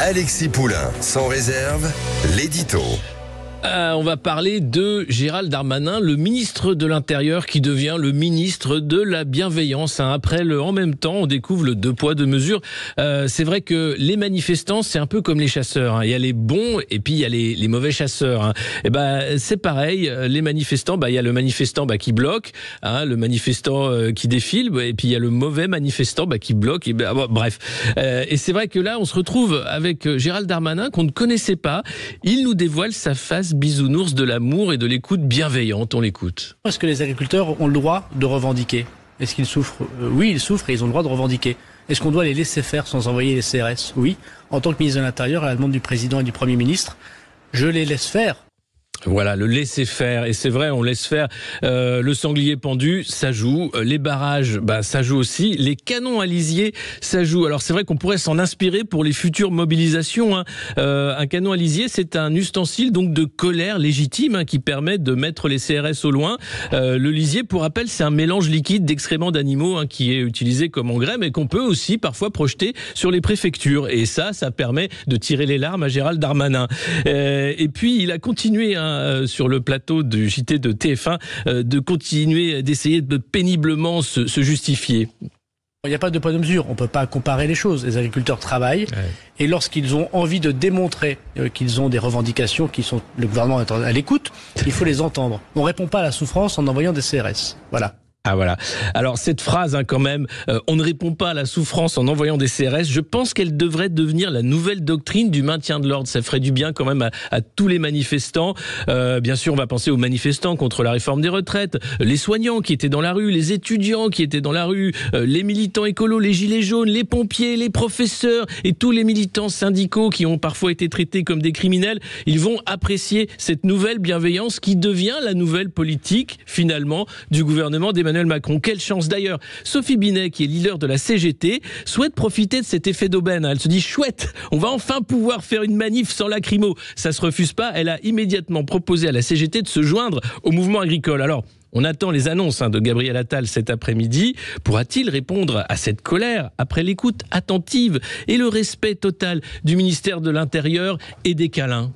Alexis Poulain, sans réserve, l'édito. On va parler de Gérald Darmanin, le ministre de l'Intérieur qui devient le ministre de la bienveillance. Après le « en même temps », on découvre le 2 poids 2 mesures. C'est vrai que les manifestants, c'est un peu comme les chasseurs. Il y a les bons et puis il y a les mauvais chasseurs. Et c'est pareil, les manifestants, il y a le manifestant qui bloque, le manifestant qui défile, et puis il y a le mauvais manifestant qui bloque. Bref. Et c'est vrai que là, on se retrouve avec Gérald Darmanin qu'on ne connaissait pas. Il nous dévoile sa face bisounours de l'amour et de l'écoute bienveillante. On l'écoute. Est-ce que les agriculteurs ont le droit de revendiquer ? Est-ce qu'ils souffrent ? Oui, ils souffrent et ils ont le droit de revendiquer. Est-ce qu'on doit les laisser faire sans envoyer les CRS ? Oui. En tant que ministre de l'Intérieur, à la demande du président et du Premier ministre, je les laisse faire. Voilà, le laisser faire. Et c'est vrai, on laisse faire. Le sanglier pendu, ça joue. Les barrages, ça joue aussi. Les canons à lisier, ça joue. Alors c'est vrai qu'on pourrait s'en inspirer pour les futures mobilisations. Un canon à lisier, c'est un ustensile donc de colère légitime qui permet de mettre les CRS au loin. Le lisier, pour rappel, c'est un mélange liquide d'excréments d'animaux qui est utilisé comme engrais, mais qu'on peut aussi parfois projeter sur les préfectures. Et ça permet de tirer les larmes à Gérald Darmanin. Et puis il a continué sur le plateau du JT de TF1 de continuer d'essayer de péniblement se justifier. Il n'y a pas de poids de mesure, on ne peut pas comparer les choses. Les agriculteurs travaillent et lorsqu'ils ont envie de démontrer qu'ils ont des revendications le gouvernement est à l'écoute, il faut les entendre. On ne répond pas à la souffrance en envoyant des CRS. Voilà. Voilà. Alors cette phrase quand même, on ne répond pas à la souffrance en envoyant des CRS, je pense qu'elle devrait devenir la nouvelle doctrine du maintien de l'ordre. Ça ferait du bien quand même à tous les manifestants. Bien sûr, on va penser aux manifestants contre la réforme des retraites, les soignants qui étaient dans la rue, les étudiants qui étaient dans la rue, les militants écolos, les gilets jaunes, les pompiers, les professeurs et tous les militants syndicaux qui ont parfois été traités comme des criminels. Ils vont apprécier cette nouvelle bienveillance qui devient la nouvelle politique finalement du gouvernement d'Emmanuel Macron. Quelle chance d'ailleurs. Sophie Binet, qui est leader de la CGT, souhaite profiter de cet effet d'aubaine. Elle se dit chouette, on va enfin pouvoir faire une manif sans lacrymo. Ça se refuse pas. Elle a immédiatement proposé à la CGT de se joindre au mouvement agricole. Alors, on attend les annonces de Gabriel Attal cet après-midi. Pourra-t-il répondre à cette colère après l'écoute attentive et le respect total du ministère de l'Intérieur et des câlins ?